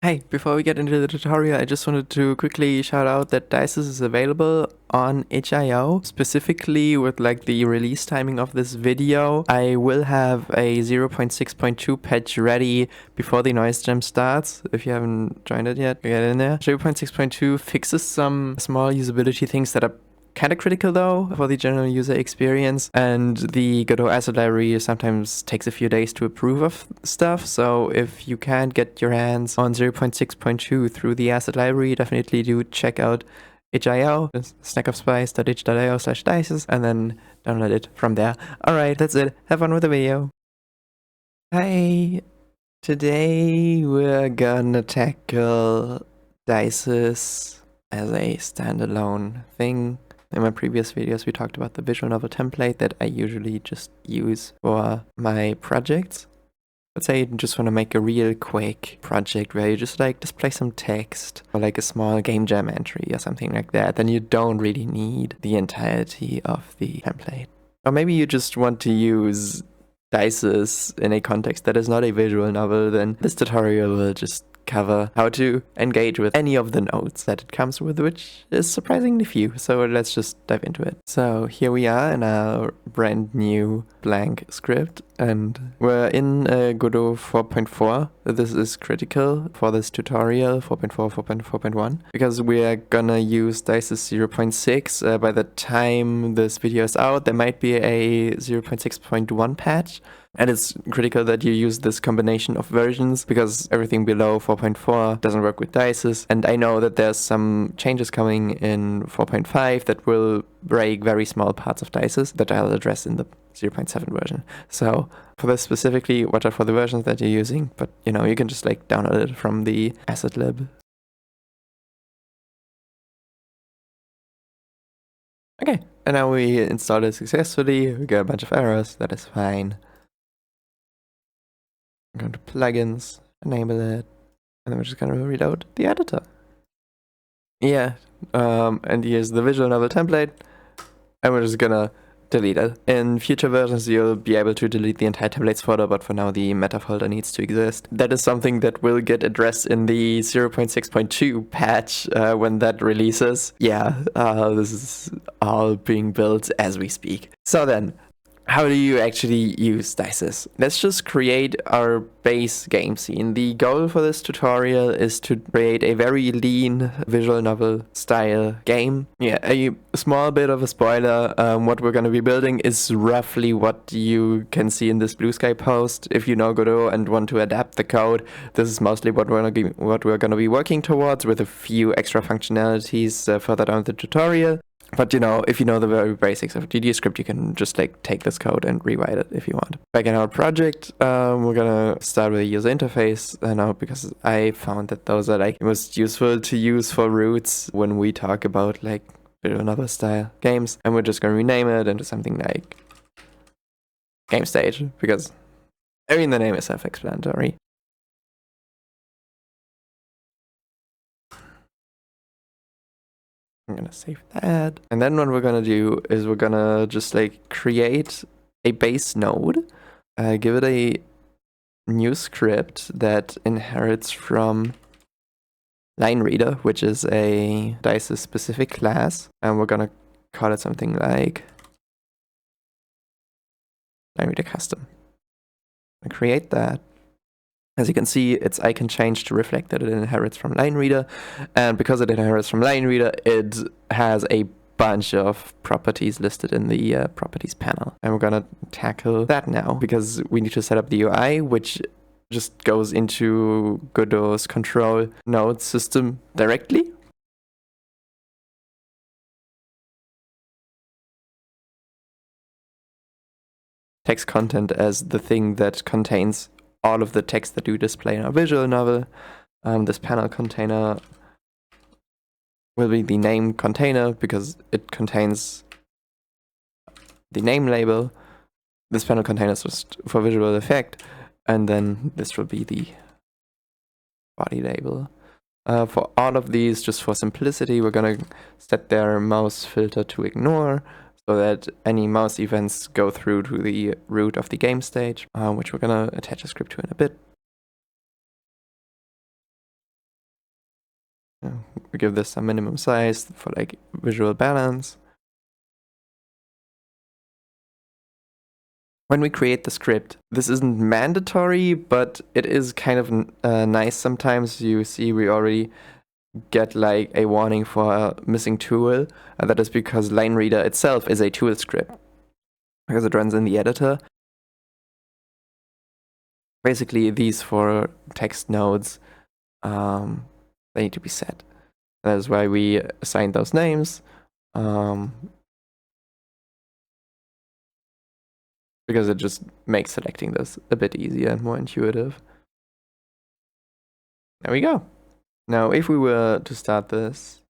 Hey, before we get into the tutorial, I just wanted to quickly shout out that DIISIS is available on itch.io, specifically with like the release timing of this video. I will have a 0.6.2 patch ready before the noise jam starts. If you haven't joined it yet, get in there. 0.6.2 fixes some small usability things that are kind of critical though for the general user experience, and the Godot asset library sometimes takes a few days to approve of stuff. So if you can't get your hands on 0.6.2 through the asset library, definitely do check out itch.io, snackofspice.itch.io/diisis, and then download it from there. Alright, that's it. Have fun with the video. Hi, today we're gonna tackle DIISIS as a standalone thing. In my previous videos, we talked about the visual novel template that I usually just use for my projects. Let's say you just want to make a real quick project where you just like display some text or like a small game jam entry or something like that. Then you don't really need the entirety of the template. Or maybe you just want to use DIISIS in a context that is not a visual novel, then this tutorial will just cover how to engage with any of the nodes that it comes with, which is surprisingly few. So let's just dive into it. So here we are in our brand new blank script, and we're in Godot 4.4. This is critical for this tutorial, 4.4, 4.4.1, because we are gonna use DIISIS 0.6. By the time this video is out, there might be a 0.6.1 patch. And it's critical that you use this combination of versions, because everything below 4.4 doesn't work with DIISIS. And I know that there's some changes coming in 4.5 that will break very small parts of DIISIS that I'll address in the 0.7 version. So for this specifically, watch out for the versions that you're using, but you know, you can just like download it from the asset lib. Okay, and now we installed it successfully. We got a bunch of errors, that is fine. I'm going to plugins, enable it, and then we're just going to reload the editor. Yeah, and here's the visual novel template, and we're just gonna delete it. In future versions, you'll be able to delete the entire templates folder, but for now, the meta folder needs to exist. That is something that will get addressed in the 0.6.2 patch when that releases. Yeah, this is all being built as we speak. So then, how do you actually use DIISIS? Let's just create our base game scene. The goal for this tutorial is to create a very lean visual novel style game. Yeah, a small bit of a spoiler. What we're going to be building is roughly what you can see in this Blue Sky post. If you know Godot and want to adapt the code, this is mostly what we're going to be working towards, with a few extra functionalities further down the tutorial. But you know, if you know the very basics of GDScript, you can just like take this code and rewrite it if you want. Back in our project, we're gonna start with a user interface now, because I found that those are like most useful to use for roots when we talk about like visual novel style games. And we're just gonna rename it into something like game stage, because I mean the name is self-explanatory. I'm gonna save that. And then what we're gonna do is we're gonna just like create a base node, give it a new script that inherits from LineReader, which is a DIISIS specific class. And we're gonna call it something like LineReader custom. And create that. As you can see, its icon changed to reflect that it inherits from LineReader, and because it inherits from LineReader, it has a bunch of properties listed in the properties panel. And we're gonna tackle that now, because we need to set up the UI, which just goes into Godot's control node system directly. Text content as the thing that contains all of the text that you display in our visual novel. This panel container will be the name container, because it contains the name label. This panel container is just for visual effect, and then this will be the body label. For all of these, just for simplicity, we're gonna set their mouse filter to ignore, so that any mouse events go through to the root of the game stage, which we're gonna attach a script to in a bit. We give this some minimum size for like visual balance. When we create the script, this isn't mandatory, but it is kind of nice sometimes. You see we already get like a warning for a missing tool, and that is because line reader itself is a tool script because it runs in the editor. Basically, these 4 text nodes, they need to be set. That is why we assigned those names, because it just makes selecting this a bit easier and more intuitive. There we go. Now, if we were to start this,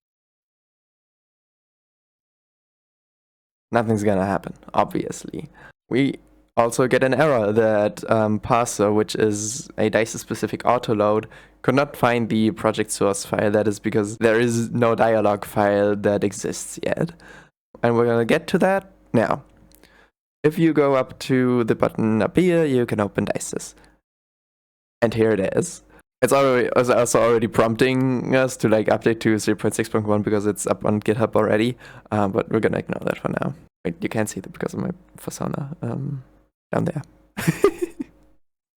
nothing's gonna happen, obviously. We also get an error that parser, which is a DIISIS-specific autoload, could not find the project source file. That is because there is no dialog file that exists yet. And we're gonna get to that now. If you go up to the button up here, you can open DIISIS. And here it is. It's also already prompting us to like update to 0.6.1 because it's up on GitHub already, but we're gonna ignore that for now. Wait, you can't see that because of my persona down there.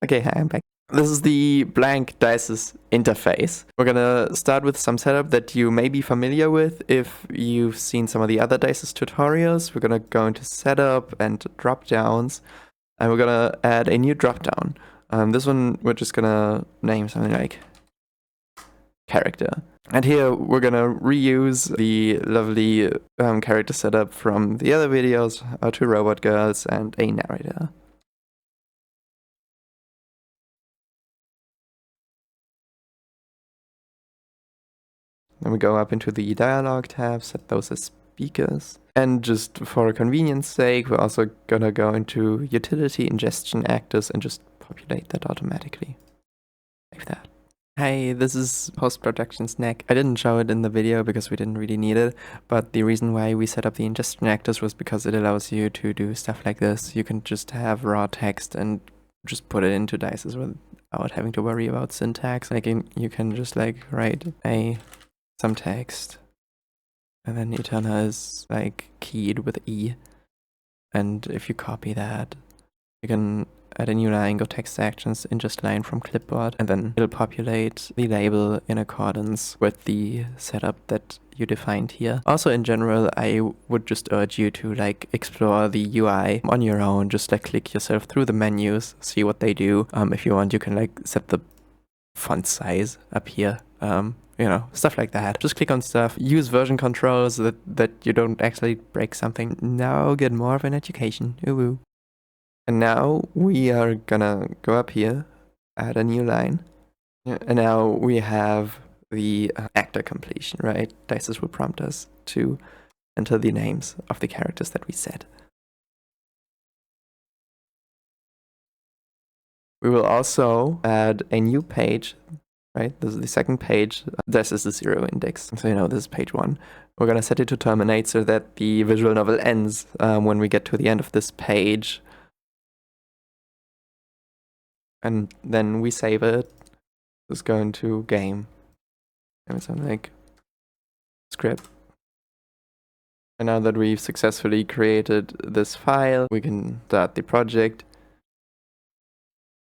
Okay, hi, I'm back. This is the blank DIISIS interface. We're gonna start with some setup that you may be familiar with if you've seen some of the other DIISIS tutorials. We're gonna go into setup and dropdowns, and we're gonna add a new dropdown. This one we're just gonna name something like character. And here we're gonna reuse the lovely character setup from the other videos, 2 robot girls and a narrator. Then we go up into the dialog tab, set those as speakers. And just for convenience sake, we're also gonna go into utility ingestion actors and just populate that automatically. Like that. Hey, this is post-production snack. I didn't show it in the video because we didn't really need it, but the reason why we set up the ingestion actors was because it allows you to do stuff like this. You can just have raw text and just put it into DIISIS without having to worry about syntax. Like you can just like write some text, and then Eterna is like keyed with E, and if you copy that, you can add a new line, go text actions, ingest line from clipboard, and then it'll populate the label in accordance with the setup that you defined here. Also, in general, I would just urge you to like explore the UI on your own. Just like click yourself through the menus, see what they do. If you want, you can like set the font size up here. You know, stuff like that. Just click on stuff, use version controls so that you don't actually break something. Now get more of an education. Ooh. And now we are gonna go up here, add a new line. And now we have the actor completion, right? DIISIS will prompt us to enter the names of the characters that we set. We will also add a new page, right? This is the second page. This is the 0 index. So you know this is page 1. We're gonna set it to terminate so that the visual novel ends when we get to the end of this page. And then we save it. Let's go into game. And something like script. And now that we've successfully created this file, we can start the project.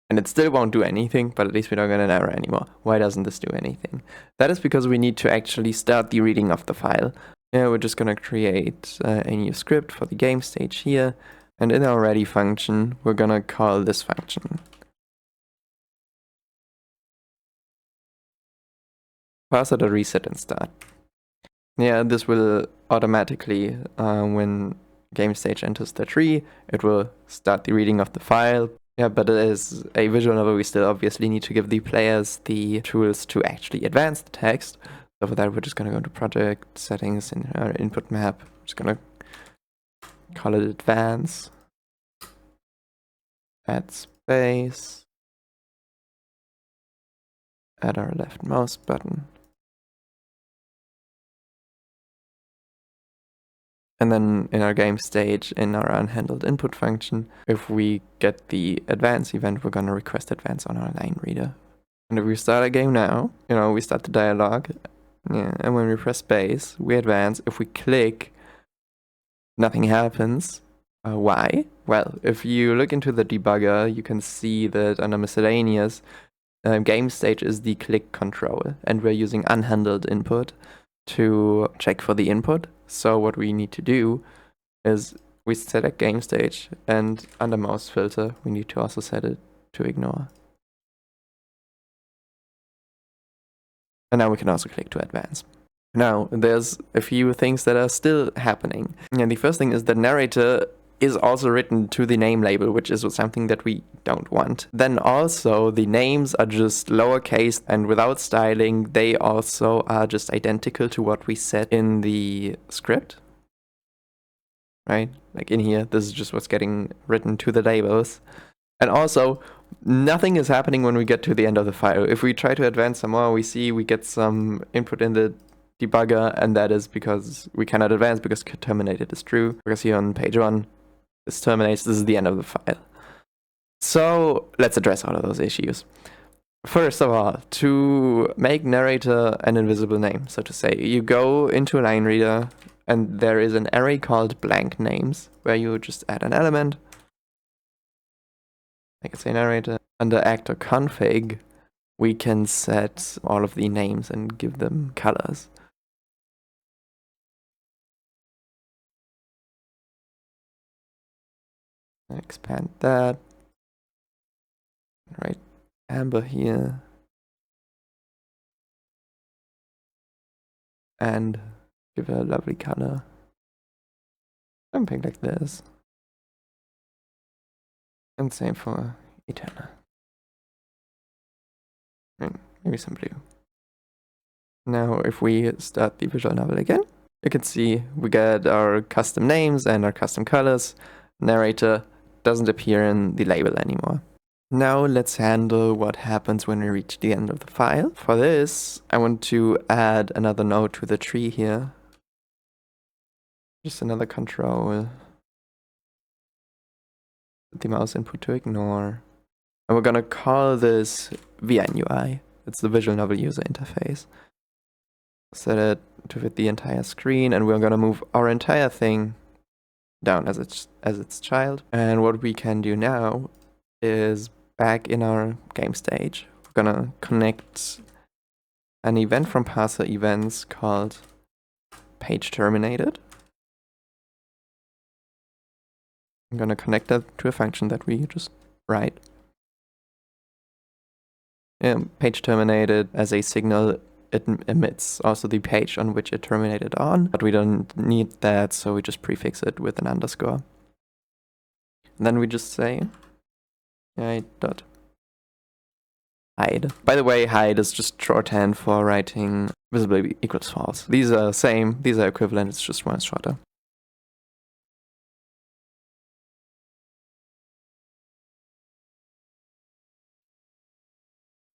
And it still won't do anything, but at least we don't get an error anymore. Why doesn't this do anything? That is because we need to actually start the reading of the file. Yeah, we're just gonna create a new script for the game stage here. And in our ready function, we're gonna call this function. Parser.reset and start. Yeah, this will automatically, when game stage enters the tree, it will start the reading of the file. Yeah, but as a visual novel, we still obviously need to give the players the tools to actually advance the text. So for that, we're just gonna go to project settings in our input map. We're just gonna call it advance. Add space. Add our left mouse button. And then in our game stage, in our unhandled input function, if we get the advance event, we're gonna request advance on our line reader. And if we start a game now, you know, we start the dialogue, Yeah, and when we press space, we advance. If we click, nothing happens. Why? Well, if you look into the debugger, you can see that under miscellaneous, game stage is the click control, and we're using unhandled input to check for the input. So what we need to do is we select game stage, and under mouse filter, we need to also set it to ignore. And now we can also click to advance. Now, there's a few things that are still happening. And the first thing is the narrator is also written to the name label, which is something that we don't want. Then also the names are just lowercase and without styling. They also are just identical to what we set in the script. Right? Like in here, this is just what's getting written to the labels. And also, nothing is happening when we get to the end of the file. If we try to advance some more, we see we get some input in the debugger, and that is because we cannot advance because terminated is true. Because here on page 1, this terminates, this is the end of the file. So let's address all of those issues. First of all, to make narrator an invisible name, so to say, you go into a line reader, and there is an array called blank names, where you just add an element. I can say narrator. Under actor config, we can set all of the names and give them colors. Expand that. Right, amber here. And give it a lovely color. Something like this. And same for Eterna. And maybe some blue. Now, if we start the visual novel again, you can see we get our custom names and our custom colors. Narrator doesn't appear in the label anymore. Now let's handle what happens when we reach the end of the file. For this, I want to add another node to the tree here. Just another control. The mouse input to ignore. And we're gonna call this VNUI. It's the visual novel user interface. Set it to fit the entire screen, and we're gonna move our entire thing down as its child. And what we can do now is back in our game stage, we're gonna connect an event from ParserEvents called page terminated. I'm gonna connect that to a function that we just write. Page terminated as a signal, it emits also the page on which it terminated on, but we don't need that, so we just prefix it with an underscore. And then we just say dot hide. By the way, hide is just shorthand for writing visible equals false. These are same, these are equivalent, it's just one shorter.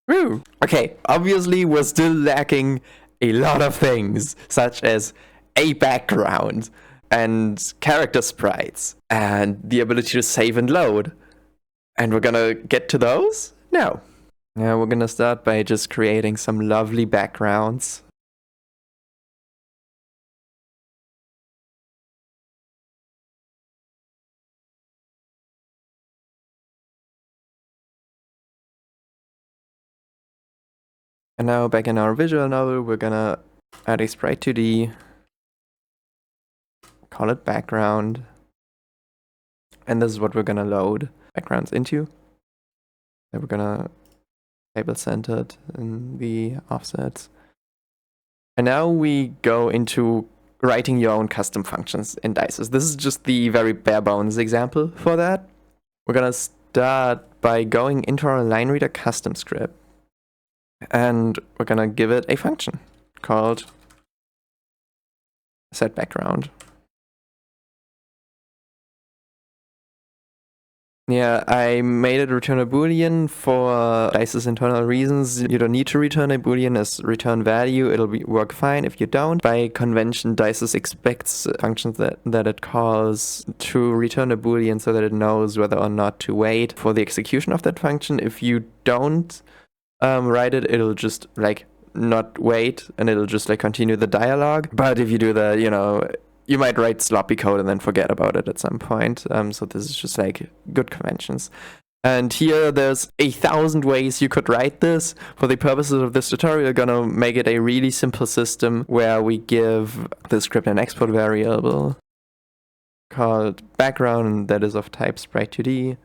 Woo! Okay, obviously we're still lacking a lot of things, such as a background and character sprites and the ability to save and load. And we're gonna get to those? No. Yeah, we're gonna start by just creating some lovely backgrounds. And now back in our visual novel, we're gonna add a sprite2d, call it background, and this is what we're gonna load backgrounds into. And we're gonna table centered in the offsets. And now we go into writing your own custom functions in DIISIS. This is just the very bare bones example for that. We're gonna start by going into our line reader custom script, and we're gonna give it a function called setBackground. Yeah, I made it return a boolean for DIISIS internal reasons. You don't need to return a boolean as return value. It'll work fine if you don't. By convention, DIISIS expects functions that it calls to return a boolean so that it knows whether or not to wait for the execution of that function. If you don't write it, it'll just like not wait, and it'll just like continue the dialogue. But if you do that, you might write sloppy code and then forget about it at some point. So this is just like good conventions. And here there's 1,000 ways you could write this. For the purposes of this tutorial, we're gonna make it a really simple system where we give the script an export variable called background that is of type sprite2d.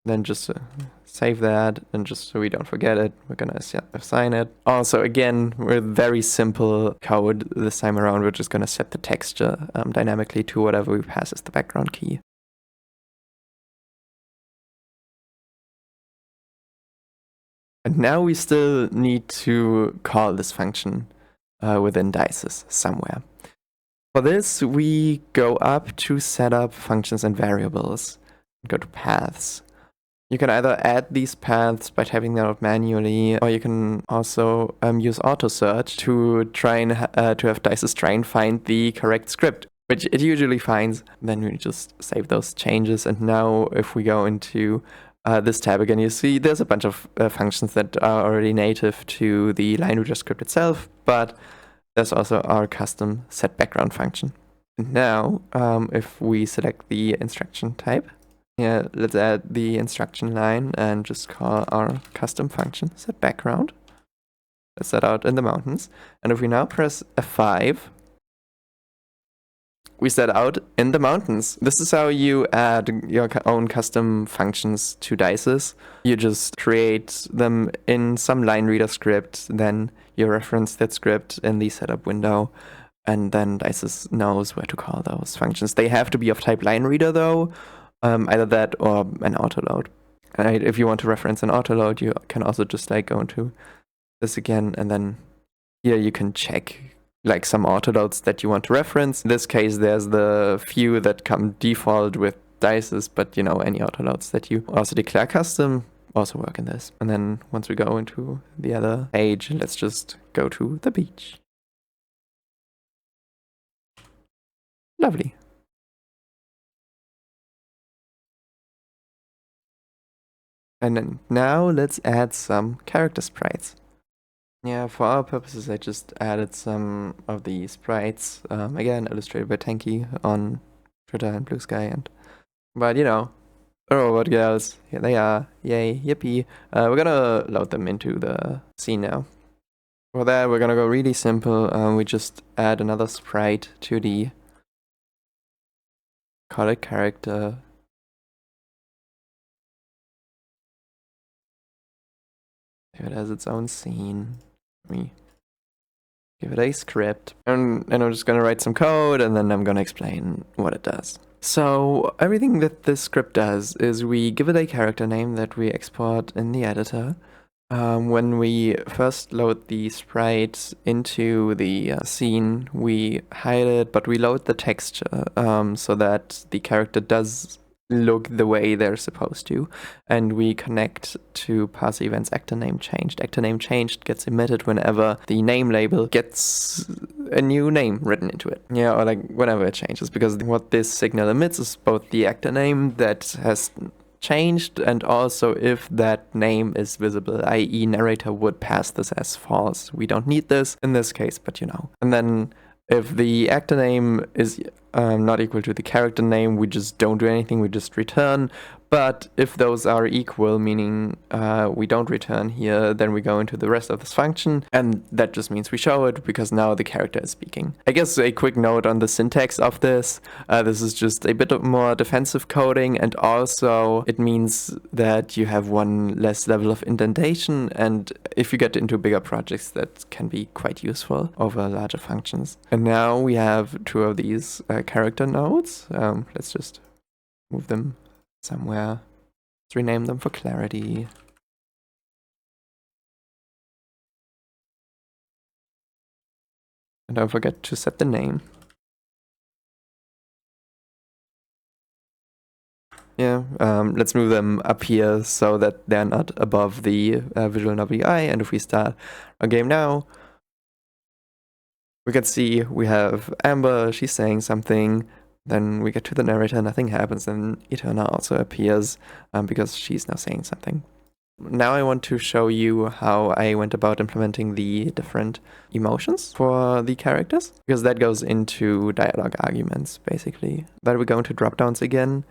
Then just save that, and just so we don't forget it, we're gonna assign it. Also, again, with very simple code this time around, we're just gonna set the texture dynamically to whatever we pass as the background key. And now we still need to call this function within DIISIS somewhere. For this, we go up to setup functions and variables, and go to paths. You can either add these paths by typing them out manually, or you can also use auto search to try and to have DIISIS try and find the correct script, which it usually finds. Then we just save those changes. And now if we go into this tab again, you see there's a bunch of functions that are already native to the line reader script itself, but there's also our custom set background function. And now, if we select the instruction type, let's add the instruction line and just call our custom function set background. Let's set out in the mountains. And if we now press F5, we set out in the mountains. This is how you add your own custom functions to DIISIS. You just create them in some line reader script, then you reference that script in the setup window, and then DIISIS knows where to call those functions. They have to be of type line reader though, either that or an autoload. And if you want to reference an autoload, you can also just like go into this again, and then here you can check like some autoloads that you want to reference. In this case, there's the few that come default with DIISIS, but any autoloads that you also declare custom also work in this. And then once we go into the other page, let's just go to the beach. Lovely. And then now let's add some character sprites. Yeah, for our purposes, I just added some of the sprites, again, illustrated by Tanky on Twitter and Blue Sky. But robot girls, here they are, yay, yippee. We're gonna load them into the scene now. For that, we're gonna go really simple. We just add another sprite to the call it character. It has its own scene. We give it a script, and I'm just gonna write some code, and then I'm gonna explain what it does. So everything that this script does is we give it a character name that we export in the editor. When we first load the sprite into the scene, we hide it, but we load the texture so that the character does look the way they're supposed to, and we connect to ParserEvents actor name changed. Actor name changed gets emitted whenever the name label gets a new name written into it. Or like whenever it changes, because what this signal emits is both the actor name that has changed and also if that name is visible, i.e. narrator would pass this as false. We don't need this in this case, but And then if the actor name is not equal to the character name, we just don't do anything, we just return. But if those are equal, meaning we don't return here, then we go into the rest of this function, and that just means we show it because now the character is speaking. I guess a quick note on the syntax of this. This is just a bit of more defensive coding, and also it means that you have one less level of indentation, and if you get into bigger projects, that can be quite useful over larger functions. And now we have two of these character nodes. Let's just move them somewhere. Let's rename them for clarity. And don't forget to set the name. Let's move them up here so that they're not above the visual novel UI. And if we start our game now, we can see we have Amber, she's saying something. Then we get to the narrator, nothing happens, and Eterna also appears because she's now saying something. Now I want to show you how I went about implementing the different emotions for the characters, because that goes into dialog arguments, basically. But we go into dropdowns again.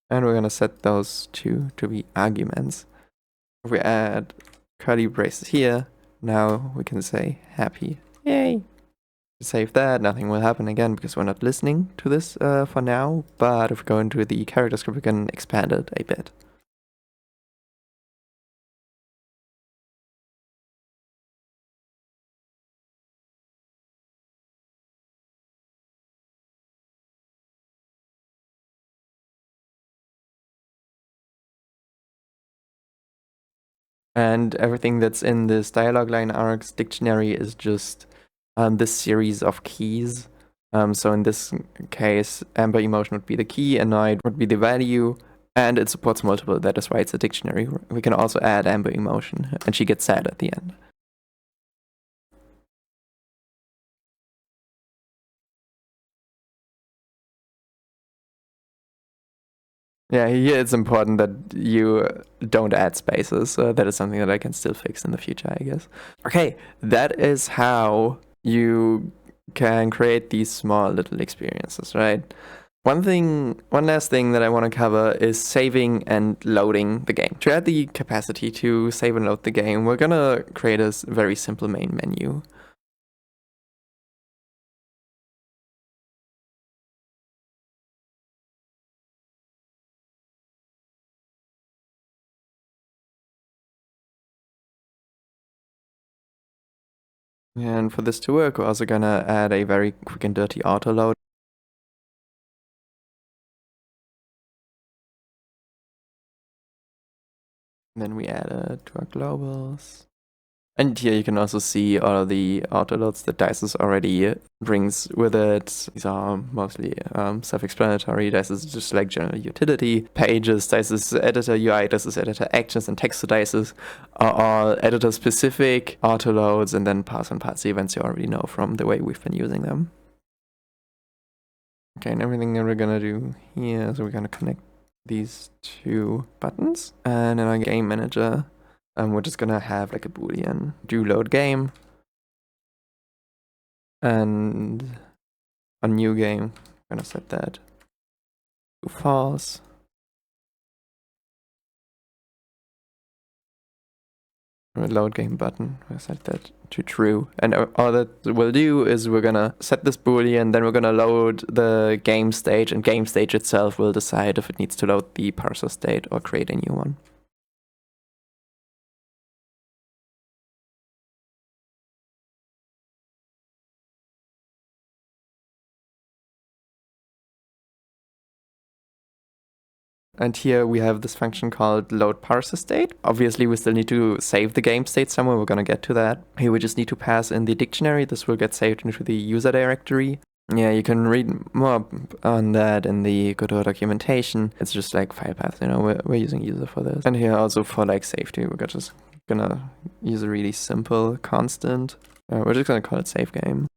And we're going to set those two to be arguments. If we add curly braces here, now we can say happy. Yay! Save that, nothing will happen again because we're not listening to this for now. But if we go into the character script, we can expand it a bit. And everything that's in this dialog line args dictionary is just this series of keys. So in this case, amber emotion would be the key, annoyed would be the value, and it supports multiple. That is why it's a dictionary. We can also add amber emotion, and she gets sad at the end. Yeah, here it's important that you don't add spaces. That is something that I can still fix in the future, I guess. Okay, that is how you can create these small little experiences, right? One last thing that I want to cover is saving and loading the game. To add the capacity to save and load the game, we're gonna create a very simple main menu. And for this to work, we're also gonna add a very quick and dirty auto load. And then we add it to our globals. And here you can also see all of the autoloads that DIISIS already brings with it. These are mostly self-explanatory. DIISIS is just like general utility. Pages, DIISIS editor UI, DIISIS editor actions, and text to DIISIS are all editor-specific autoloads, and then parser and ParserEvents you already know from the way we've been using them. Okay, and everything that we're gonna do here is we're gonna connect these two buttons, and in our game manager, we're just gonna have like a boolean do load game, and a new game, I'm gonna set that to false. Load game button, I set that to true. And all that we'll do is we're gonna set this boolean, then we're gonna load the game stage, and game stage itself will decide if it needs to load the parser state or create a new one. And here we have this function called load parser state. Obviously, we still need to save the game state somewhere. We're going to get to that. Here we just need to pass in the dictionary. This will get saved into the user directory. Yeah, you can read more on that in the Godot documentation. It's just like file path, you know, we're using user for this. And here also for like safety, we're just gonna use a really simple constant. We're just gonna call it save game.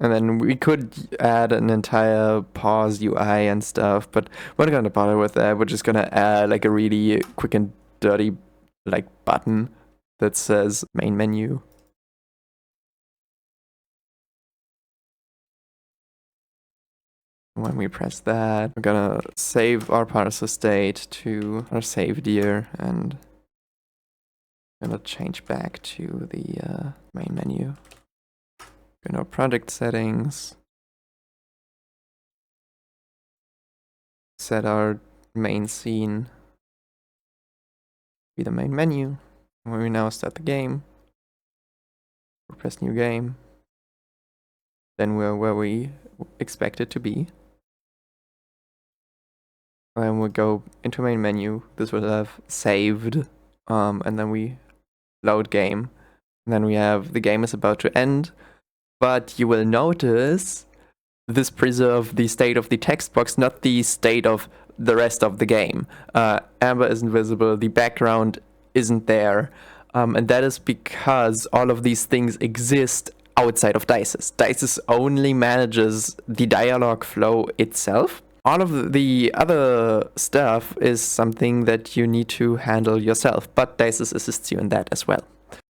And then we could add an entire pause UI and stuff, but we're not gonna bother with that. We're just gonna add like a really quick and dirty like button that says main menu. When we press that, we're gonna save our parser state to our saved here, and gonna change back to the main menu. In our project settings, set our main scene be the main menu. When we now start the game, we press new game, then we're where we expect it to be. Then we go into main menu, this will have saved, and then we load game. And then we have the game is about to end, but you will notice this preserve the state of the text box, not the state of the rest of the game. Amber isn't visible, the background isn't there, and that is because all of these things exist outside of DIISIS. DIISIS only manages the dialog flow itself. All of the other stuff is something that you need to handle yourself, but DIISIS assists you in that as well.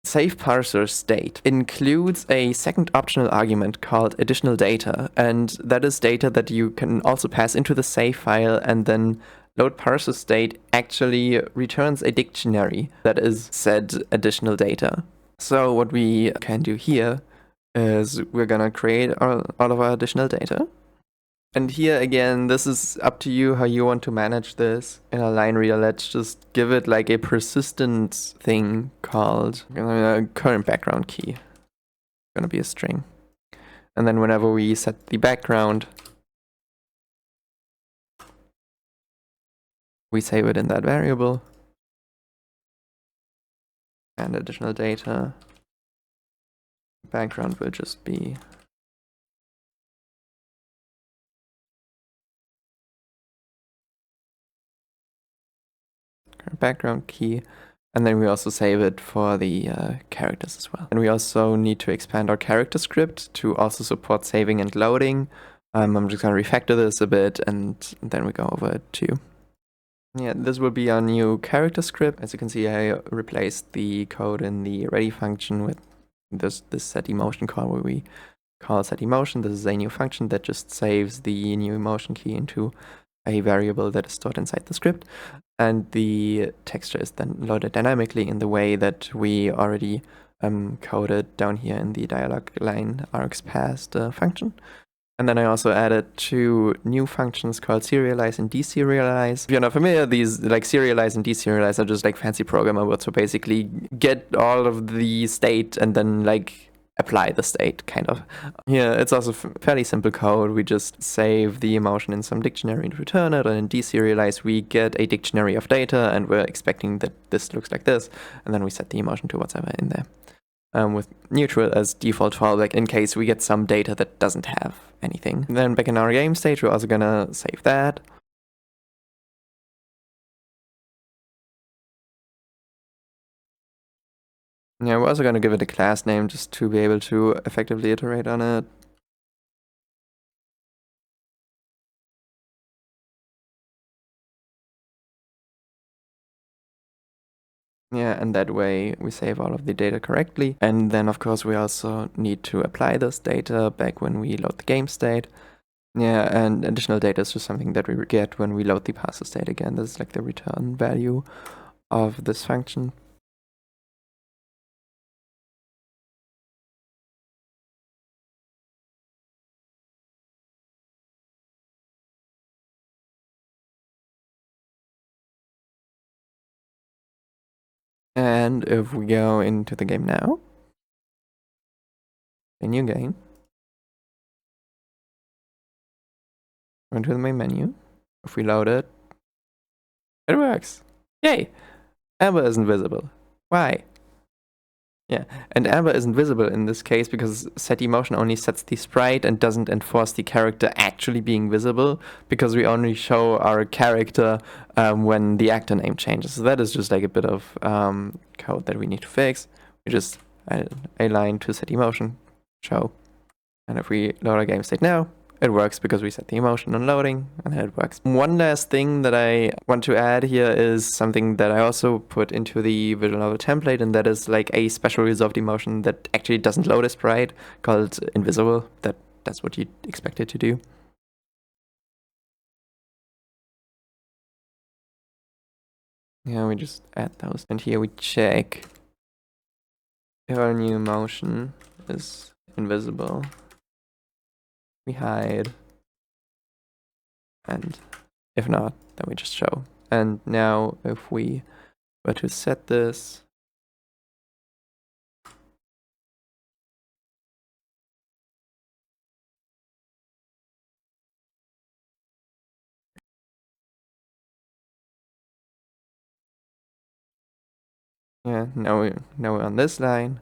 Save parser state includes a second optional argument called additional data, and that is data that you can also pass into the save file, and then load parser state actually returns a dictionary that is said additional data. So what we can do here is we're gonna create all of our additional data. And here again, this is up to you how you want to manage this. In a line reader, let's just give it like a persistent thing called current background key. Gonna be a string. And then whenever we set the background, we save it in that variable. And additional data. Background will just be background key, and then we also save it for the characters as well. And we also need to expand our character script to also support saving and loading. I'm just going to refactor this a bit, and then we go over it too. Yeah, this will be our new character script. As you can see, I replaced the code in the ready function with this set emotion call, where we call set emotion. This is a new function that just saves the new emotion key into a variable that is stored inside the script, and the texture is then loaded dynamically in the way that we already coded down here in the dialog line args passed function. And then I also added two new functions called serialize and deserialize. If you're not familiar, these like serialize and deserialize are just like fancy programmer words. So basically get all of the state and then like apply the state, kind of. Here, it's also fairly simple code. We just save the emotion in some dictionary and return it, and in deserialize we get a dictionary of data, and we're expecting that this looks like this, and then we set the emotion to whatever in there. With neutral as default fallback in case we get some data that doesn't have anything. And then back in our game stage, we're also gonna save that. Yeah, we're also going to give it a class name just to be able to effectively iterate on it. Yeah, and that way we save all of the data correctly. And then of course we also need to apply this data back when we load the game state. Yeah, and additional data is just something that we get when we load the parser state again. This is like the return value of this function. And if we go into the game now, a new game, go into the main menu. If we load it, it works. Yay! Amber isn't visible. Why? Yeah, and Amber isn't visible in this case because set emotion only sets the sprite and doesn't enforce the character actually being visible, because we only show our character when the actor name changes. So that is just like a bit of code that we need to fix. We just add a line to set emotion, show. And if we load our game state now, it works because we set the emotion on loading, and it works. One last thing that I want to add here is something that I also put into the visual novel template, and that is like a special resolved emotion that actually doesn't load a sprite, called invisible. That's what you'd expect it to do. Yeah, we just add those, and here we check if our new emotion is invisible. We hide, and if not, then we just show. And now if we were to set this, yeah, now we're on this line.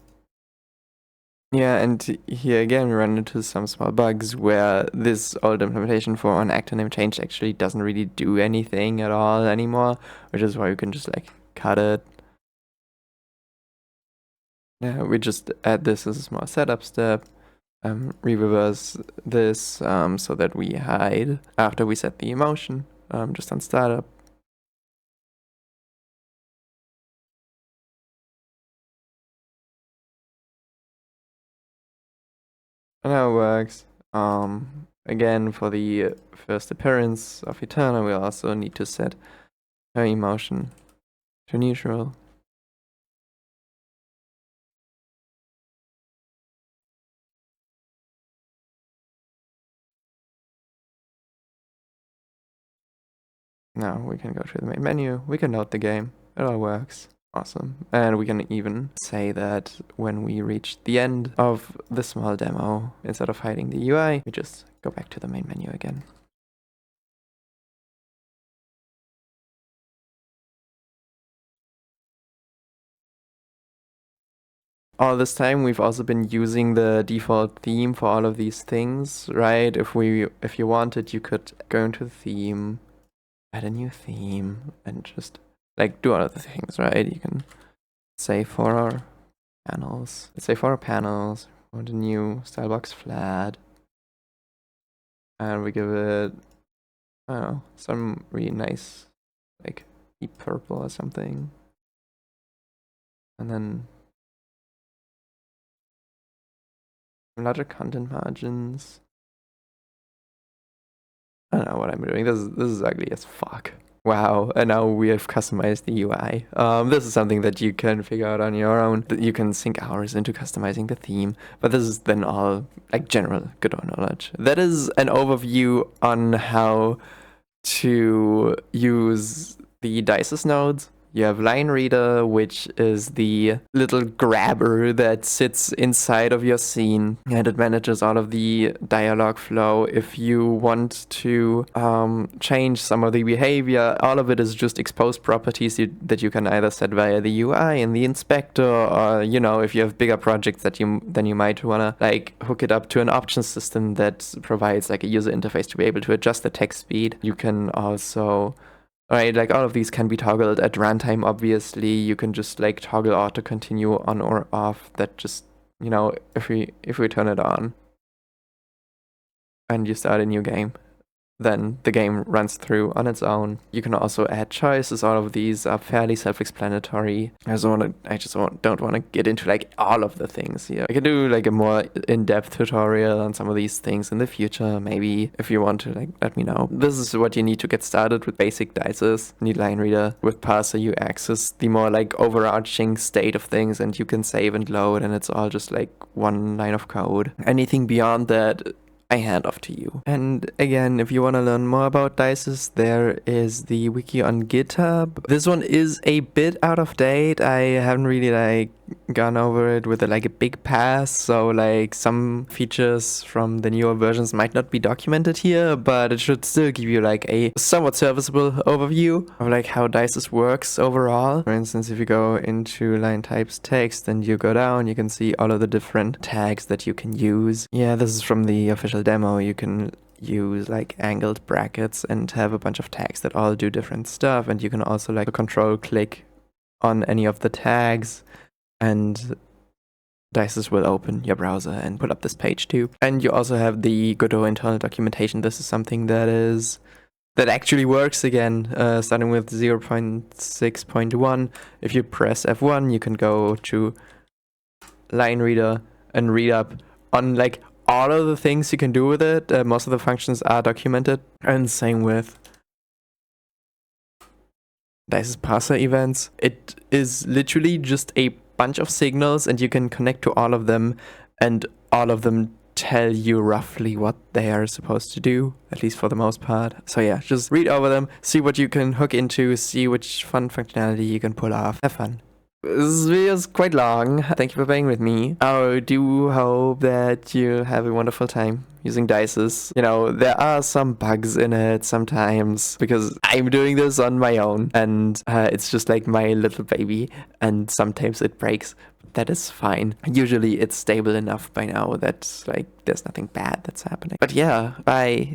Yeah, and here again we run into some small bugs where this old implementation for an actor name change actually doesn't really do anything at all anymore, which is why you can just like cut it. Now we just add this as a small setup step, reverse this so that we hide after we set the emotion, just on startup. And now it works. Again, for the first appearance of Eterna, we also need to set her emotion to neutral. Now we can go to the main menu, we can load the game, it all works. Awesome. And we can even say that when we reach the end of the small demo, instead of hiding the UI, we just go back to the main menu again. All this time we've also been using the default theme for all of these things, right? If you wanted, you could go into the theme, add a new theme, and just like do all of the things, right? You can say for our panels, let's say for our panels, we want a new style box flat, and we give it, I don't know, some really nice, like deep purple or something, and then larger content margins. I don't know what I'm doing. This is ugly as fuck. Wow, and now we have customized the UI. This is something that you can figure out on your own. You can sink hours into customizing the theme, but this is then all like general good knowledge. That is an overview on how to use the DIISIS nodes. You have line reader, which is the little grabber that sits inside of your scene, and it manages all of the dialogue flow. If you want to change some of the behavior, all of it is just exposed properties that you can either set via the UI in the inspector, or if you have bigger projects then you might wanna like hook it up to an options system that provides like a user interface to be able to adjust the text speed. You can also right, like all of these can be toggled at runtime, obviously. You can just like toggle auto continue on or off. That just, if we turn it on and you start a new game, then the game runs through on its own. You can also add choices. All of these are fairly self-explanatory. I just don't want to get into like all of the things here. I can do like a more in-depth tutorial on some of these things in the future. Maybe if you want to, like, let me know. This is what you need to get started with basic DIISIS. You need line reader. With parser, you access the more like overarching state of things, and you can save and load, and it's all just like one line of code. Anything beyond that, I hand off to you. And again, if you want to learn more about DIISIS, there is the wiki on GitHub. This one is a bit out of date. I haven't really like gone over it with a big pass, so like some features from the newer versions might not be documented here, but it should still give you like a somewhat serviceable overview of like how DIISIS works overall. For instance, if you go into line types text and you go down, you can see all of the different tags that you can use. Yeah, this is from the official demo. You can use like angled brackets and have a bunch of tags that all do different stuff, and you can also like control click on any of the tags, and DIISIS will open your browser and pull up this page too. And you also have the Godot internal documentation. This is something that actually works again, starting with 0.6.1. If you press F1, you can go to line reader and read up on like all of the things you can do with it. Most of the functions are documented, and same with DIISIS ParserEvents. It is literally just a bunch of signals, and you can connect to all of them, and all of them tell you roughly what they are supposed to do, at least for the most part. So yeah, just read over them, see what you can hook into, see which fun functionality you can pull off. Have fun. This video is quite long. Thank you for being with me. I do hope that you have a wonderful time using DIISIS. There are some bugs in it sometimes because I'm doing this on my own, and it's just like my little baby, and sometimes it breaks. That is fine. Usually it's stable enough by now that like there's nothing bad that's happening. But yeah, bye.